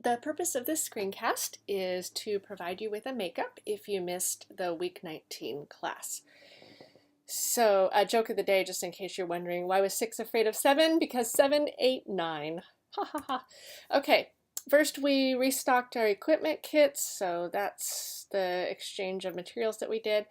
The purpose of this screencast is to provide you with a makeup if you missed the week 19 class. So a joke of the day, just in case you're wondering, why was 6 afraid of 7? Because 7, 8, 9. Ha ha ha. Okay, first we restocked our equipment kits, so that's the exchange of materials that we did.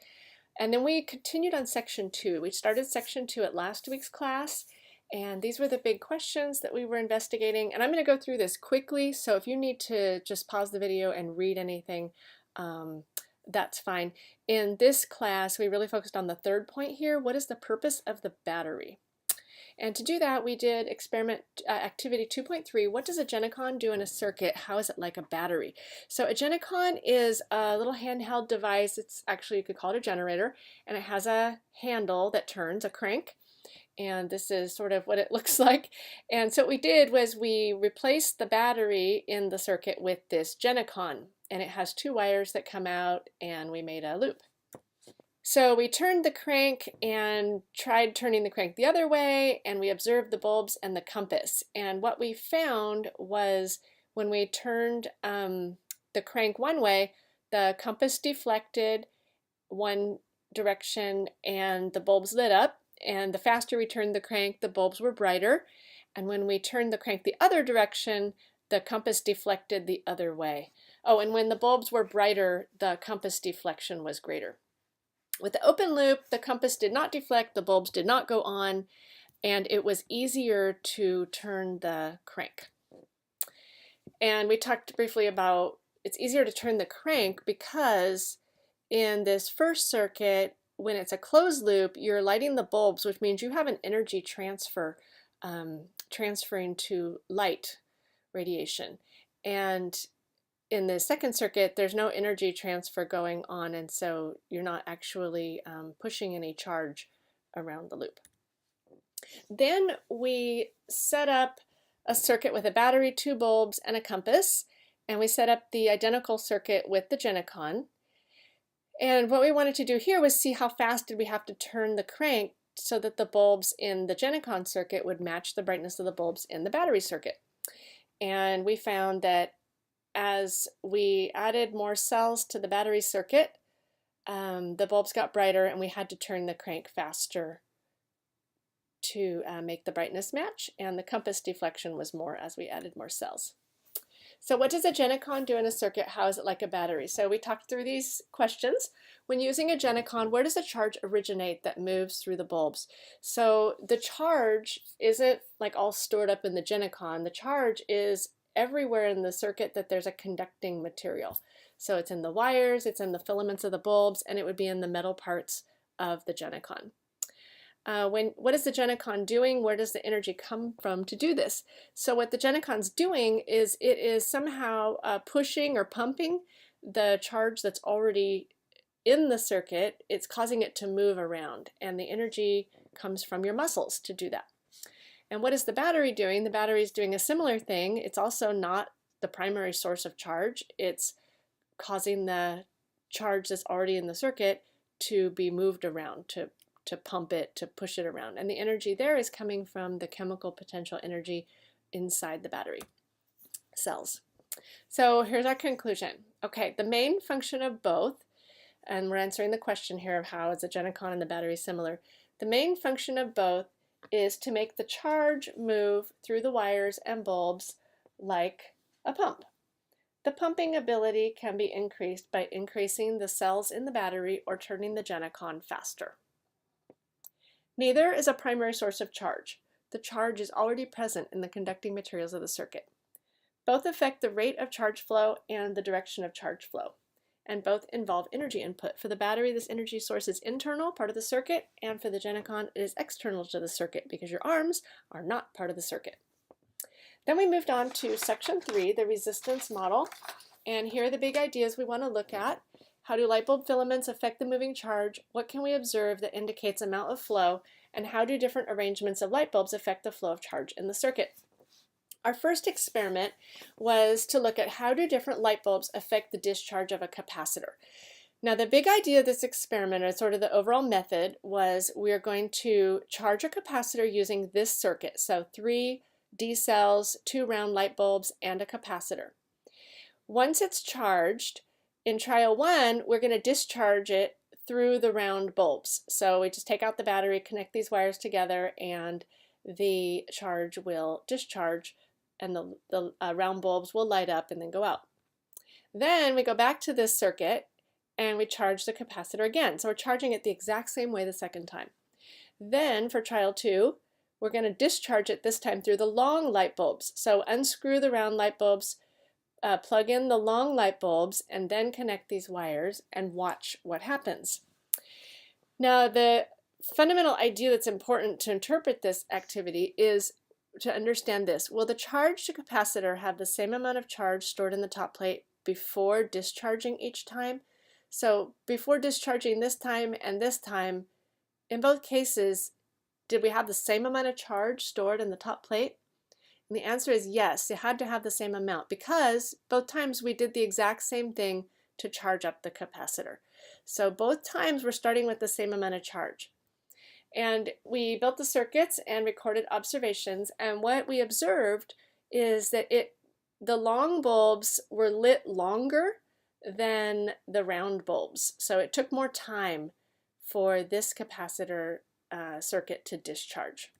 And then we continued on section 2. We started section 2 at last week's class. And these were the big questions that we were investigating. And I'm going to go through this quickly, so if you need to just pause the video and read anything, that's fine. In this class, we really focused on the third point here. What is the purpose of the battery? And to do that, we did experiment activity 2.3. What does a Genecon do in a circuit? How is it like a battery? So a Genecon is a little handheld device. It's actually, you could call it a generator, and it has a handle that turns, a crank. And this is sort of what it looks like. And so what we did was we replaced the battery in the circuit with this Genecon. And it has 2 wires that come out, and we made a loop. So we turned the crank and tried turning the crank the other way, and we observed the bulbs and the compass. And what we found was when we turned the crank one way, the compass deflected one direction and the bulbs lit up. And the faster we turned the crank, the bulbs were brighter. And when we turned the crank the other direction, the compass deflected the other way. Oh, and when the bulbs were brighter, the compass deflection was greater. With the open loop, the compass did not deflect, the bulbs did not go on, and it was easier to turn the crank. And we talked briefly about it's easier to turn the crank because in this first circuit, when it's a closed loop, you're lighting the bulbs, which means you have an energy transfer, transferring to light radiation. And in the second circuit, there's no energy transfer going on, and so you're not actually pushing any charge around the loop. Then we set up a circuit with a battery, 2 bulbs, and a compass, and we set up the identical circuit with the Genecon. And what we wanted to do here was see how fast did we have to turn the crank so that the bulbs in the Genecon circuit would match the brightness of the bulbs in the battery circuit. And we found that as we added more cells to the battery circuit, the bulbs got brighter, and we had to turn the crank faster to make the brightness match, and the compass deflection was more as we added more cells. So what does a Genecon do in a circuit? How is it like a battery? So we talked through these questions. When using a Genecon, where does the charge originate that moves through the bulbs? So the charge isn't like all stored up in the Genecon. The charge is everywhere in the circuit that there's a conducting material. So it's in the wires, it's in the filaments of the bulbs, and it would be in the metal parts of the Genecon. What is the Genecon doing? Where does the energy come from to do this? So what the Genecon's doing is it is somehow pushing or pumping the charge that's already in the circuit. It's causing it to move around, and the energy comes from your muscles to do that. And what is the battery doing? The battery is doing a similar thing. It's also not the primary source of charge. It's causing the charge that's already in the circuit to be moved around, to pump it, to push it around. And the energy there is coming from the chemical potential energy inside the battery cells. So here's our conclusion. Okay, the main function of both, and we're answering the question here of how is the Genecon and the battery similar. The main function of both is to make the charge move through the wires and bulbs like a pump. The pumping ability can be increased by increasing the cells in the battery or turning the Genecon faster. Neither is a primary source of charge. The charge is already present in the conducting materials of the circuit. Both affect the rate of charge flow and the direction of charge flow, and both involve energy input. For the battery, this energy source is internal, part of the circuit, and for the Genecon, it is external to the circuit because your arms are not part of the circuit. Then we moved on to section 3, the resistance model, and here are the big ideas we want to look at. How do light bulb filaments affect the moving charge? What can we observe that indicates amount of flow? And how do different arrangements of light bulbs affect the flow of charge in the circuit? Our first experiment was to look at how do different light bulbs affect the discharge of a capacitor. Now the big idea of this experiment, or sort of the overall method, was we are going to charge a capacitor using this circuit. So 3 D cells, 2 round light bulbs, and a capacitor. Once it's charged, in trial 1, we're going to discharge it through the round bulbs. So we just take out the battery, connect these wires together, and the charge will discharge, and the round bulbs will light up and then go out. Then we go back to this circuit and we charge the capacitor again. So we're charging it the exact same way the second time. Then for trial 2, we're going to discharge it this time through the long light bulbs. So unscrew the round light bulbs, plug in the long light bulbs, and then connect these wires and watch what happens. Now, the fundamental idea that's important to interpret this activity is to understand this. Will the charged capacitor have the same amount of charge stored in the top plate before discharging each time? So before discharging this time and this time, in both cases, did we have the same amount of charge stored in the top plate? And the answer is yes, it had to have the same amount, because both times we did the exact same thing to charge up the capacitor. So both times we're starting with the same amount of charge. And we built the circuits and recorded observations, and what we observed is that the long bulbs were lit longer than the round bulbs. So it took more time for this capacitor circuit to discharge.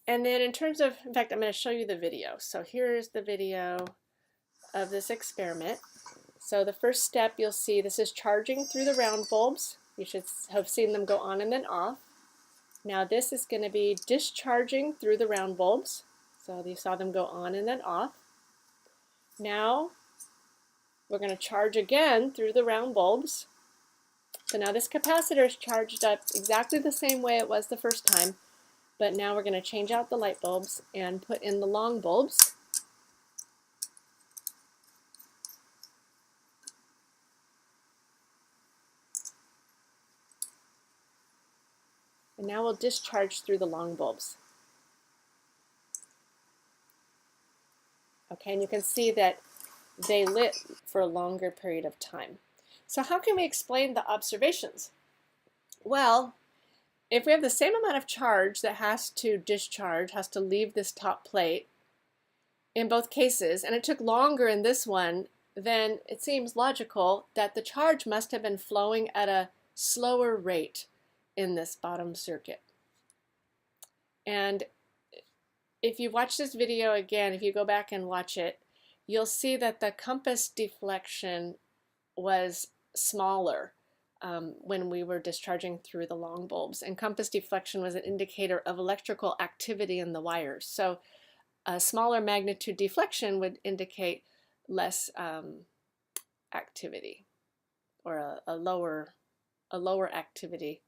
And then in terms of, in fact, I'm going to show you the video. So here's the video of this experiment. So the first step, you'll see this is charging through the round bulbs. You should have seen them go on and then off. Now this is going to be discharging through the round bulbs. So you saw them go on and then off. Now we're going to charge again through the round bulbs. So now this capacitor is charged up exactly the same way it was the first time, but now we're going to change out the light bulbs and put in the long bulbs. And now we'll discharge through the long bulbs. Okay, and you can see that they lit for a longer period of time. So how can we explain the observations? Well, if we have the same amount of charge that has to discharge, has to leave this top plate in both cases, and it took longer in this one, then it seems logical that the charge must have been flowing at a slower rate in this bottom circuit. And if you watch this video again, if you go back and watch it, you'll see that the compass deflection was smaller when we were discharging through the long bulbs. And compass deflection was an indicator of electrical activity in the wires. So a smaller magnitude deflection would indicate less activity, or a lower activity.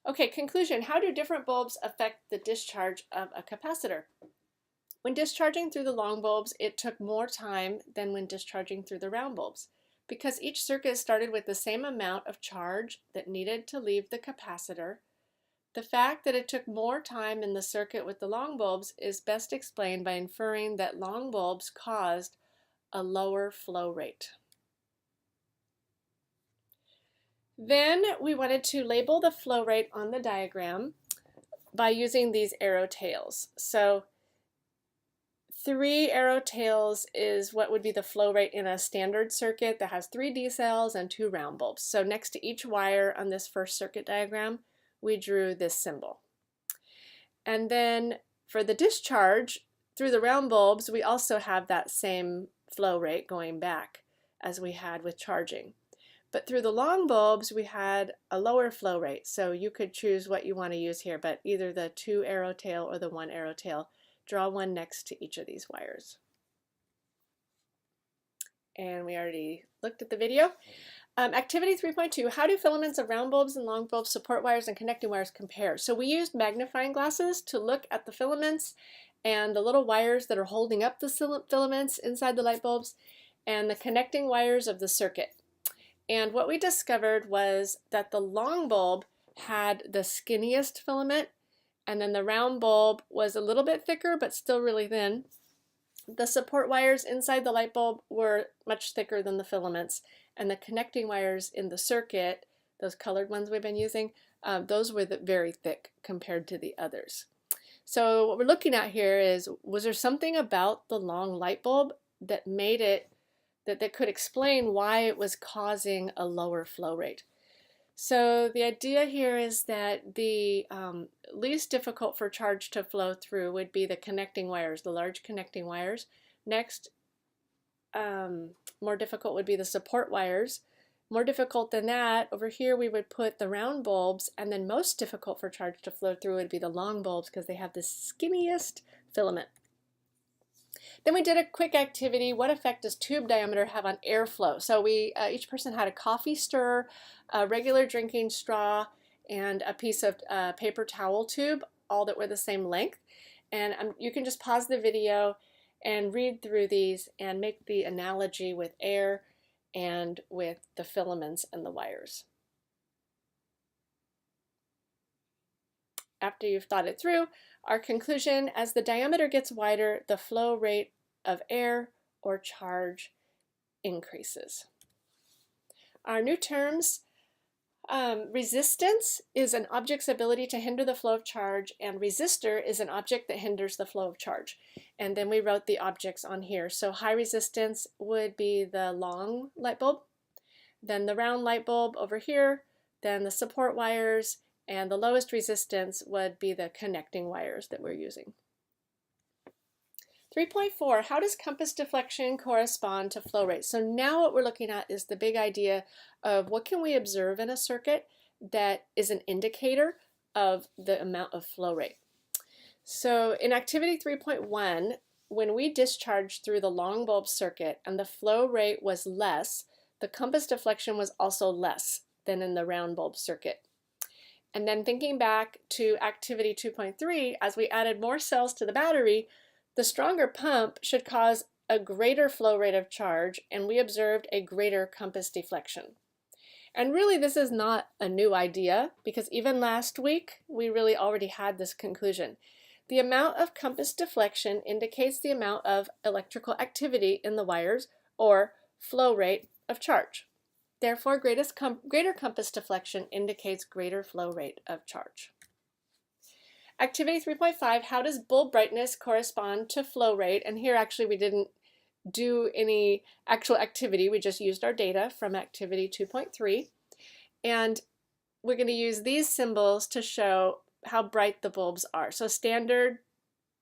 Okay, conclusion. How do different bulbs affect the discharge of a capacitor? When discharging through the long bulbs, it took more time than when discharging through the round bulbs. Because each circuit started with the same amount of charge that needed to leave the capacitor, the fact that it took more time in the circuit with the long bulbs is best explained by inferring that long bulbs caused a lower flow rate. Then we wanted to label the flow rate on the diagram by using these arrow tails. So 3 arrow tails is what would be the flow rate in a standard circuit that has 3 D cells and 2 round bulbs. So next to each wire on this first circuit diagram, we drew this symbol. And then for the discharge through the round bulbs, we also have that same flow rate going back as we had with charging. But through the long bulbs, we had a lower flow rate. So you could choose what you want to use here, but either the 2 arrow tail or the 1 arrow tail. Draw one next to each of these wires. And we already looked at the video. Activity 3.2, how do filaments of round bulbs and long bulbs, support wires, and connecting wires compare? So we used magnifying glasses to look at the filaments and the little wires that are holding up the filaments inside the light bulbs and the connecting wires of the circuit. And what we discovered was that the long bulb had the skinniest filament, and then the round bulb was a little bit thicker but still really thin. The support wires inside the light bulb were much thicker than the filaments, and the connecting wires in the circuit, those colored ones we've been using, those were very thick compared to the others. So what we're looking at here is, was there something about the long light bulb that made it, that could explain why it was causing a lower flow rate? So the idea here is that the least difficult for charge to flow through would be the connecting wires, the large connecting wires. Next, more difficult would be the support wires. More difficult than that, over here we would put the round bulbs, and then most difficult for charge to flow through would be the long bulbs because they have the skinniest filament. Then we did a quick activity. What effect does tube diameter have on airflow? So we each person had a coffee stirrer, a regular drinking straw, and a piece of paper towel tube, all that were the same length. And you can just pause the video and read through these and make the analogy with air and with the filaments and the wires. After you've thought it through, our conclusion: as the diameter gets wider, the flow rate of air or charge increases. Our new terms: resistance is an object's ability to hinder the flow of charge, and resistor is an object that hinders the flow of charge. And then we wrote the objects on here. So high resistance would be the long light bulb, then the round light bulb over here, then the support wires, and the lowest resistance would be the connecting wires that we're using. 3.4, how does compass deflection correspond to flow rate? So now what we're looking at is the big idea of what can we observe in a circuit that is an indicator of the amount of flow rate. So in activity 3.1, when we discharged through the long bulb circuit and the flow rate was less, the compass deflection was also less than in the round bulb circuit. And then thinking back to activity 2.3, as we added more cells to the battery, the stronger pump should cause a greater flow rate of charge, and we observed a greater compass deflection. And really this is not a new idea, because even last week we really already had this conclusion. The amount of compass deflection indicates the amount of electrical activity in the wires, or flow rate of charge. Therefore, greater compass deflection indicates greater flow rate of charge. Activity 3.5, how does bulb brightness correspond to flow rate? And here actually we didn't do any actual activity, we just used our data from activity 2.3. And we're going to use these symbols to show how bright the bulbs are. So standard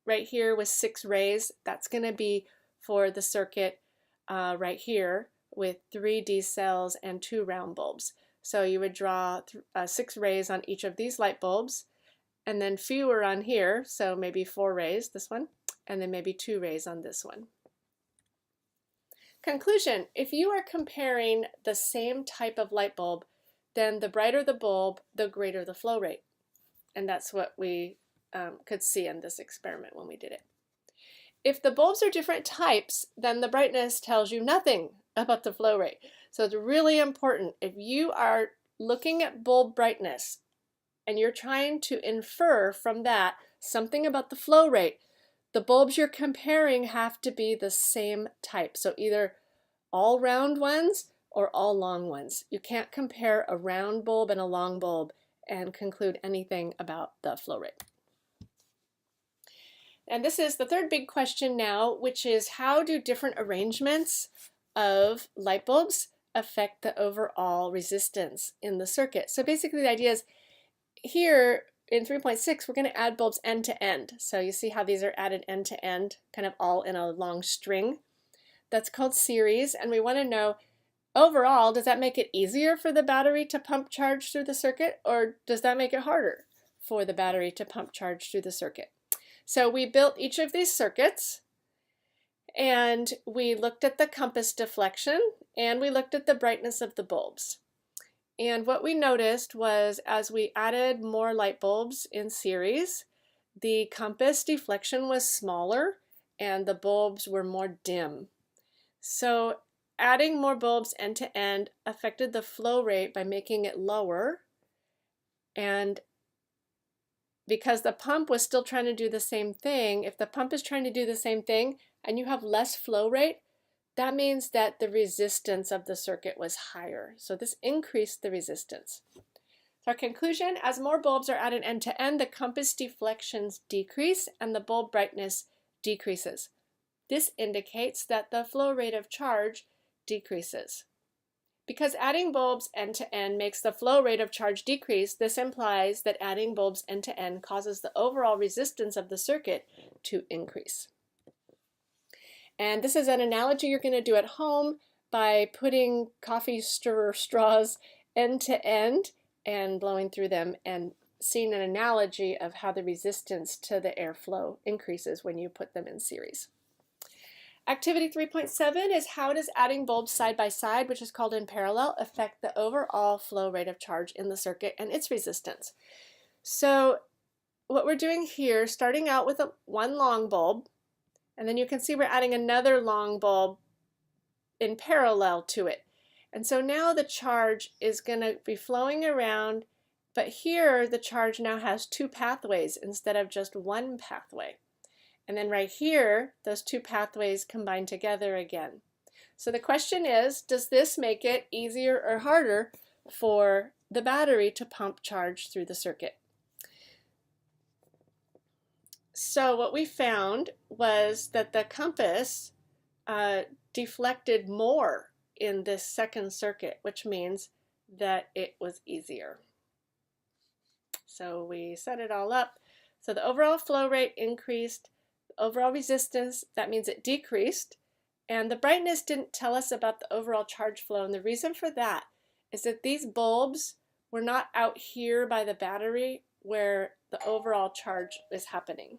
right here with 6 rays, that's going to be for the circuit right here with 3 D cells and 2 round bulbs. So you would draw 6 rays on each of these light bulbs, and then fewer on here, so maybe 4 rays, this one, and then maybe 2 rays on this one. Conclusion: if you are comparing the same type of light bulb, then the brighter the bulb, the greater the flow rate. And that's what we could see in this experiment when we did it. If the bulbs are different types, then the brightness tells you nothing about the flow rate. So it's really important, if you are looking at bulb brightness and you're trying to infer from that something about the flow rate, the bulbs you're comparing have to be the same type. So either all round ones or all long ones. You can't compare a round bulb and a long bulb and conclude anything about the flow rate. And this is the third big question now, which is how do different arrangements of light bulbs affect the overall resistance in the circuit? So basically the idea is here in 3.6 we're going to add bulbs end to end. So you see how these are added end to end, kind of all in a long string. That's called series, and we want to know overall, does that make it easier for the battery to pump charge through the circuit, or does that make it harder for the battery to pump charge through the circuit? So we built each of these circuits, and we looked at the compass deflection, and we looked at the brightness of the bulbs. And what we noticed was as we added more light bulbs in series, the compass deflection was smaller and the bulbs were more dim. So adding more bulbs end to end affected the flow rate by making it lower, and because the pump was still trying to do the same thing, if the pump is trying to do the same thing and you have less flow rate, that means that the resistance of the circuit was higher. So this increased the resistance. So our conclusion, as more bulbs are added end to end, the compass deflections decrease and the bulb brightness decreases. This indicates that the flow rate of charge decreases. Because adding bulbs end to end makes the flow rate of charge decrease, this implies that adding bulbs end to end causes the overall resistance of the circuit to increase. And this is an analogy you're going to do at home by putting coffee stirrer straws end to end and blowing through them and seeing an analogy of how the resistance to the airflow increases when you put them in series. Activity 3.7 is how does adding bulbs side by side, which is called in parallel, affect the overall flow rate of charge in the circuit and its resistance. So what we're doing here, starting out with one long bulb, and then you can see we're adding another long bulb in parallel to it. And so now the charge is going to be flowing around, but here the charge now has two pathways instead of just one pathway. And then right here, those two pathways combine together again. So the question is, does this make it easier or harder for the battery to pump charge through the circuit? So what we found was that the compass deflected more in this second circuit, which means that it was easier. So we set it all up. So the overall flow rate increased. Overall resistance, that means it decreased, and the brightness didn't tell us about the overall charge flow, and the reason for that is that these bulbs were not out here by the battery where the overall charge is happening.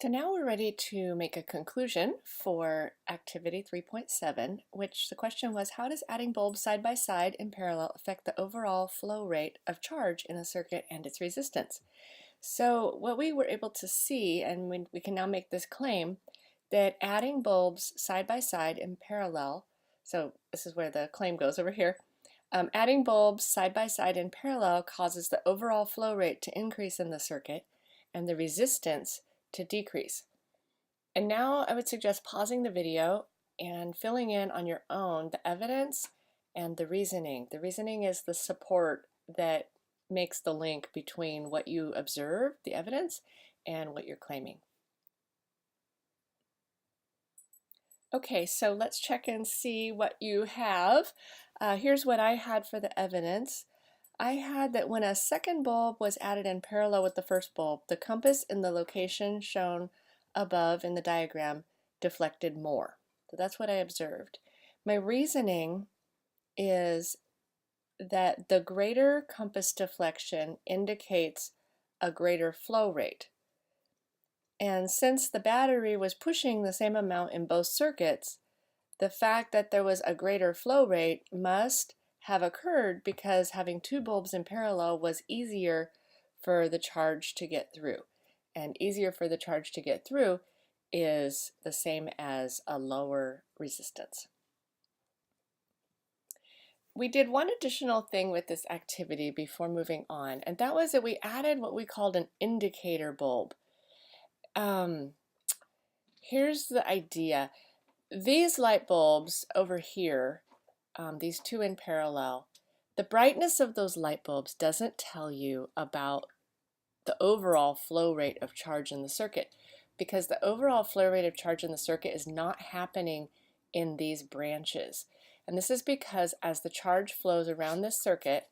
So now we're ready to make a conclusion for activity 3.7, which the question was, how does adding bulbs side by side in parallel affect the overall flow rate of charge in a circuit and its resistance? So what we were able to see, and we can now make this claim, that adding bulbs side by side in parallel, so this is where the claim goes over here, adding bulbs side by side in parallel causes the overall flow rate to increase in the circuit and the resistance to decrease. And now I would suggest pausing the video and filling in on your own the evidence and the reasoning. The reasoning is the support that makes the link between what you observe, the evidence, and what you're claiming. Okay, so let's check and see what you have. Here's what I had for the evidence. I had that when a second bulb was added in parallel with the first bulb, the compass in the location shown above in the diagram deflected more. So that's what I observed. My reasoning is that the greater compass deflection indicates a greater flow rate. And since the battery was pushing the same amount in both circuits, the fact that there was a greater flow rate must have occurred because having two bulbs in parallel was easier for the charge to get through. And easier for the charge to get through is the same as a lower resistance. We did one additional thing with this activity before moving on, and that was that we added what we called an indicator bulb. Here's the idea. These light bulbs over here, these two in parallel, the brightness of those light bulbs doesn't tell you about the overall flow rate of charge in the circuit, because the overall flow rate of charge in the circuit is not happening in these branches. And this is because as the charge flows around this circuit,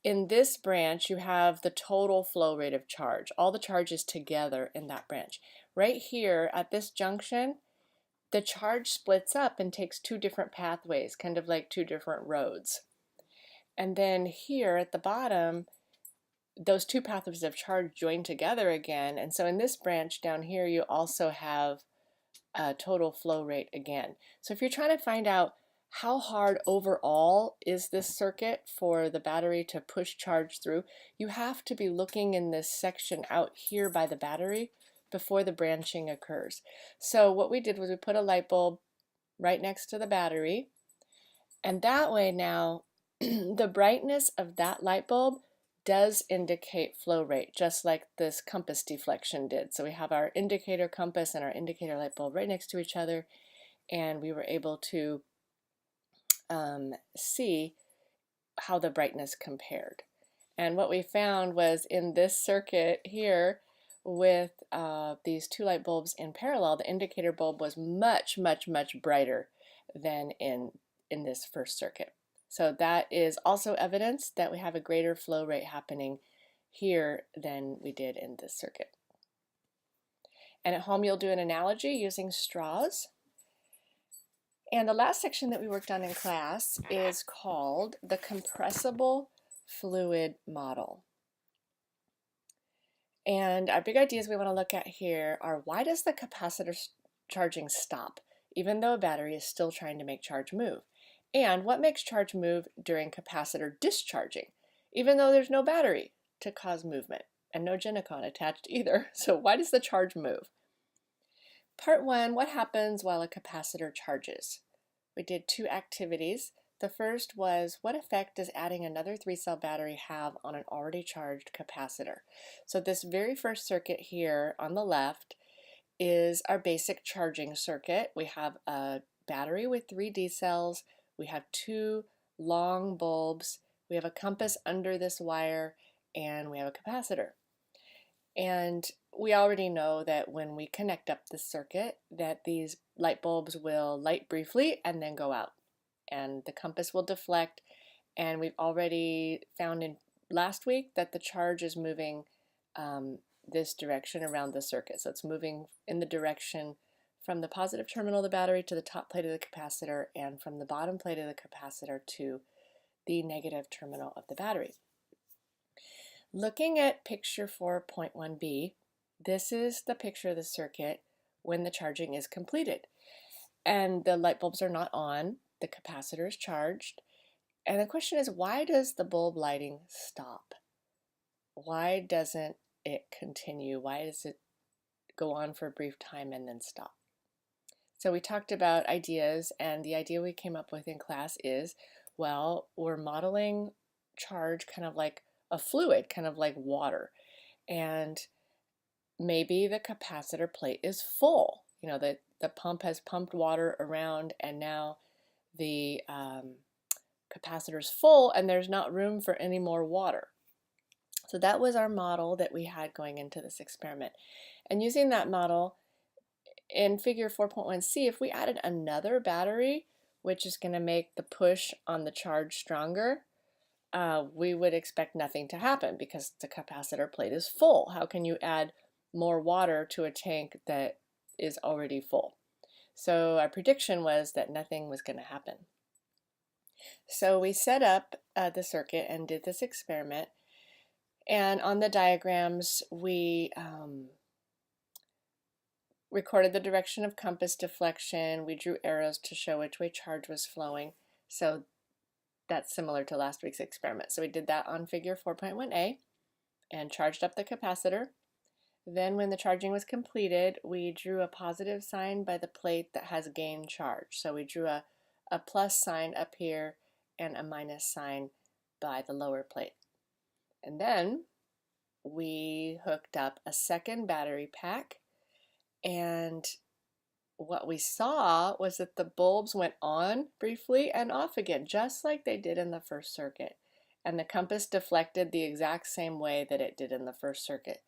in this branch you have the total flow rate of charge, all the charges together in that branch. Right here at this junction, the charge splits up and takes two different pathways, kind of like two different roads. And then here at the bottom, those two pathways of charge join together again. And so in this branch down here, you also have total flow rate again. So if you're trying to find out how hard overall is this circuit for the battery to push charge through, you have to be looking in this section out here by the battery before the branching occurs. So what we did was we put a light bulb right next to the battery, and that way now the brightness of that light bulb does indicate flow rate, just like this compass deflection did. So we have our indicator compass and our indicator light bulb right next to each other, and we were able to see how the brightness compared. And what we found was in this circuit here with these two light bulbs in parallel, the indicator bulb was much, much, much brighter than in this first circuit. So that is also evidence that we have a greater flow rate happening here than we did in this circuit. And at home you'll do an analogy using straws. And the last section that we worked on in class is called the compressible fluid model. And our big ideas we want to look at here are, why does the capacitor charging stop even though a battery is still trying to make charge move? And what makes charge move during capacitor discharging even though there's no battery to cause movement and no Genecon attached either? So why does the charge move? Part 1, what happens while a capacitor charges? We did 2 activities. The first was, what effect does adding another 3-cell battery have on an already charged capacitor? So this very first circuit here on the left is our basic charging circuit. We have a battery with 3 D cells, we have 2 long bulbs, we have a compass under this wire, and we have a capacitor. And we already know that when we connect up the circuit that these light bulbs will light briefly and then go out, and the compass will deflect, and we've already found in last week that the charge is moving this direction around the circuit. So it's moving in the direction from the positive terminal of the battery to the top plate of the capacitor, and from the bottom plate of the capacitor to the negative terminal of the battery. Looking at picture 4.1b, this is the picture of the circuit when the charging is completed. And the light bulbs are not on, the capacitor is charged. And the question is, why does the bulb lighting stop? Why doesn't it continue? Why does it go on for a brief time and then stop? So we talked about ideas, and the idea we came up with in class is, well, we're modeling charge kind of like a fluid, kind of like water. And maybe the capacitor plate is full. You know, the pump has pumped water around, and now the capacitor's full and there's not room for any more water. So that was our model that we had going into this experiment. And using that model, in figure 4.1c, if we added another battery, which is going to make the push on the charge stronger, we would expect nothing to happen because the capacitor plate is full. How can you add more water to a tank that is already full? So our prediction was that nothing was going to happen. So we set up the circuit and did this experiment. And on the diagrams, we recorded the direction of compass deflection. We drew arrows to show which way charge was flowing. So that's similar to last week's experiment. So we did that on figure 4.1a and charged up the capacitor. Then when the charging was completed, we drew a positive sign by the plate that has gain charge. So we drew a plus sign up here and a minus sign by the lower plate. And then we hooked up a second battery pack, and what we saw was that the bulbs went on briefly and off again, just like they did in the first circuit. And the compass deflected the exact same way that it did in the first circuit.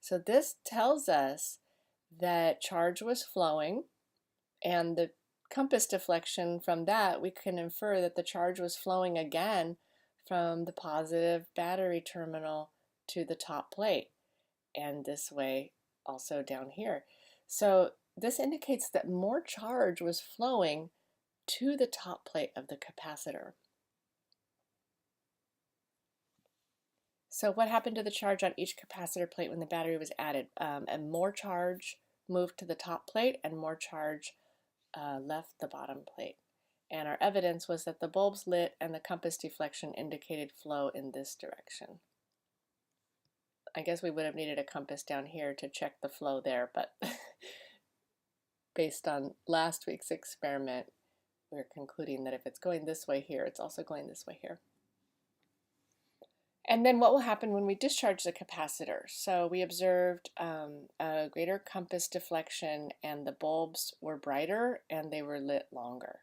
So this tells us that charge was flowing, and the compass deflection from that, we can infer that the charge was flowing again from the positive battery terminal to the top plate, and this way also down here. So this indicates that more charge was flowing to the top plate of the capacitor. So what happened to the charge on each capacitor plate when the battery was added? And more charge moved to the top plate and more charge left the bottom plate. And our evidence was that the bulbs lit and the compass deflection indicated flow in this direction. I guess we would have needed a compass down here to check the flow there, but based on last week's experiment, we're concluding that if it's going this way here, it's also going this way here. And then what will happen when we discharge the capacitor? So we observed a greater compass deflection, and the bulbs were brighter and they were lit longer.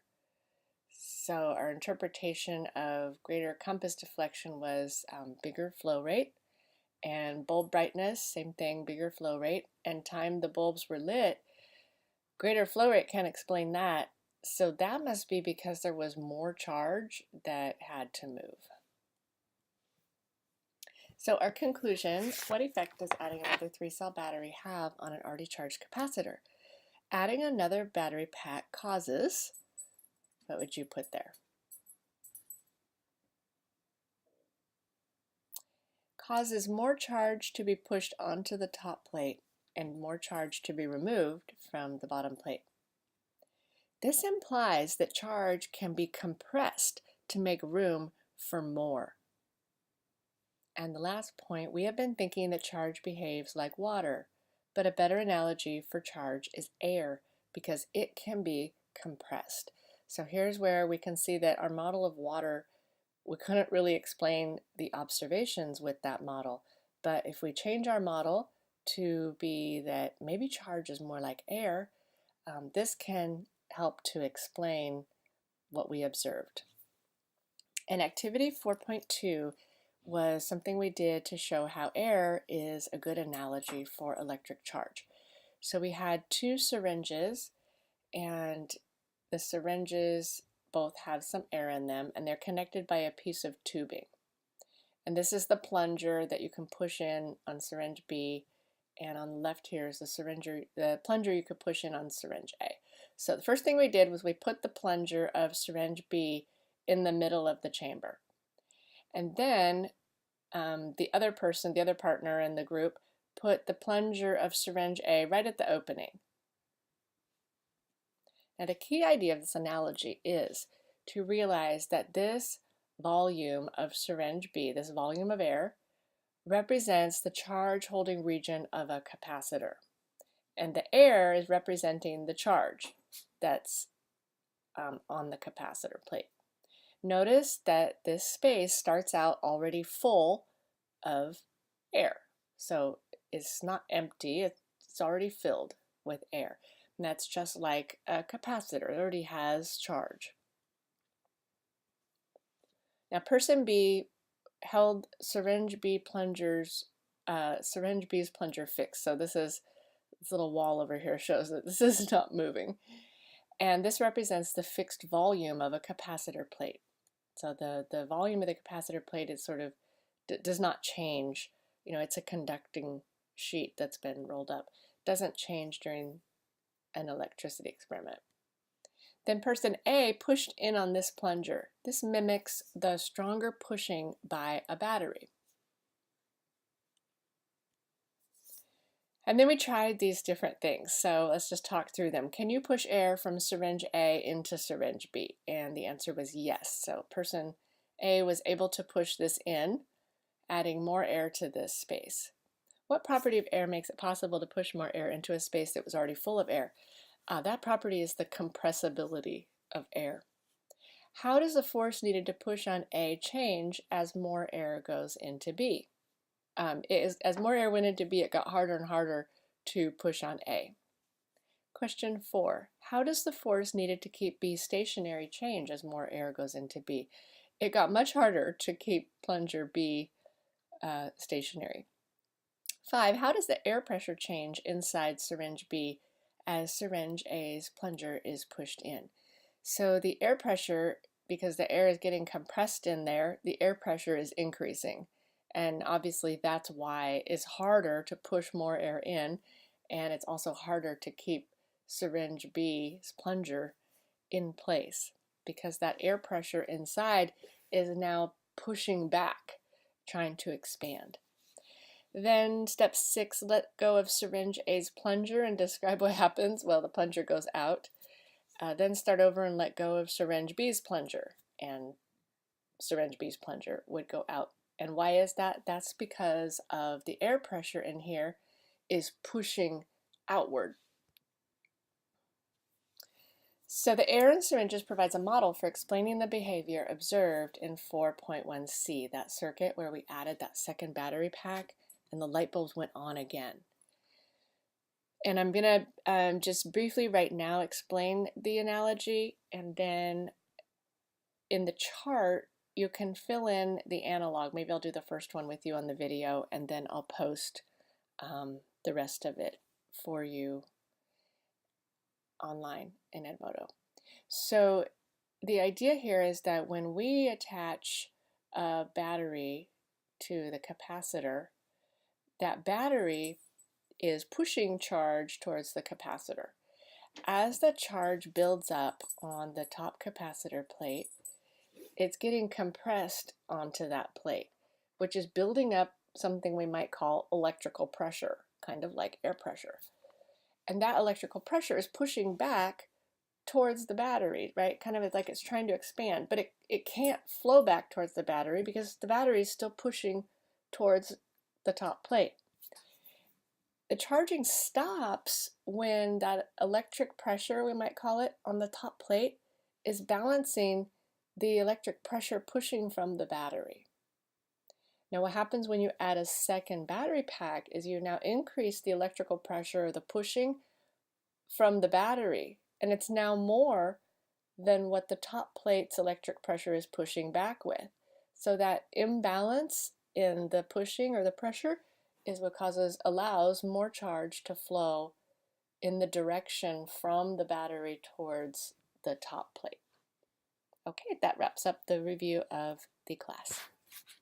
So our interpretation of greater compass deflection was bigger flow rate, and bulb brightness, same thing, bigger flow rate, and time the bulbs were lit. Greater flow rate can't explain that, so that must be because there was more charge that had to move. So our conclusion, what effect does adding another 3-cell battery have on an already charged capacitor? Adding another battery pack causes, what would you put there? Causes more charge to be pushed onto the top plate and more charge to be removed from the bottom plate. This implies that charge can be compressed to make room for more. And the last point, we have been thinking that charge behaves like water, but a better analogy for charge is air because it can be compressed. So here's where we can see that our model of water, we couldn't really explain the observations with that model, but if we change our model to be that maybe charge is more like air, this can help to explain what we observed. And activity 4.2 was something we did to show how air is a good analogy for electric charge. So we had 2 syringes, and the syringes both have some air in them, and they're connected by a piece of tubing. And this is the plunger that you can push in on syringe B, and on the left here is the plunger you could push in on syringe A. So the first thing we did was we put the plunger of syringe B in the middle of the chamber. And then the other partner in the group, put the plunger of syringe A right at the opening. Now the key idea of this analogy is to realize that this volume of syringe B, this volume of air, represents the charge holding region of a capacitor. And the air is representing the charge that's on the capacitor plate. Notice that this space starts out already full of air. So it's not empty, it's already filled with air. And that's just like a capacitor, it already has charge. Now person B held syringe B's plunger fixed. So this little wall over here shows that this is not moving. And this represents the fixed volume of a capacitor plate. So the volume of the capacitor plate is sort of does not change. You know, it's a conducting sheet that's been rolled up. It doesn't change during an electricity experiment. Then person A pushed in on this plunger. This mimics the stronger pushing by a battery. And then we tried these different things. So let's just talk through them. Can you push air from syringe A into syringe B? And the answer was yes. So person A was able to push this in, adding more air to this space. What property of air makes it possible to push more air into a space that was already full of air? That property is the compressibility of air. How does the force needed to push on A change as more air goes into B? As more air went into B, it got harder and harder to push on A. Question 4. How does the force needed to keep B stationary change as more air goes into B? It got much harder to keep plunger B stationary. 5. How does the air pressure change inside syringe B as syringe A's plunger is pushed in? So the air pressure, because the air is getting compressed in there, the air pressure is increasing. And obviously that's why it's harder to push more air in, and it's also harder to keep syringe B's plunger in place because that air pressure inside is now pushing back, trying to expand. Then step 6, let go of syringe A's plunger and describe what happens. Well, the plunger goes out. Then start over and let go of syringe B's plunger, and syringe B's plunger would go out. And why is that? That's because of the air pressure in here is pushing outward. So the air in syringes provides a model for explaining the behavior observed in 4.1c, that circuit where we added that second battery pack and the light bulbs went on again. And I'm going to just briefly right now explain the analogy, and then in the chart, you can fill in the analog. Maybe I'll do the first one with you on the video, and then I'll post the rest of it for you online in Edmodo. So the idea here is that when we attach a battery to the capacitor, that battery is pushing charge towards the capacitor. As the charge builds up on the top capacitor plate, it's getting compressed onto that plate, which is building up something we might call electrical pressure, kind of like air pressure. And that electrical pressure is pushing back towards the battery, right? Kind of like it's trying to expand, but it can't flow back towards the battery because the battery is still pushing towards the top plate. The charging stops when that electric pressure, we might call it, on the top plate is balancing the electric pressure pushing from the battery. Now what happens when you add a second battery pack is you now increase the electrical pressure, or the pushing from the battery, and it's now more than what the top plate's electric pressure is pushing back with. So that imbalance in the pushing or the pressure is what allows more charge to flow in the direction from the battery towards the top plate. Okay, that wraps up the review of the class.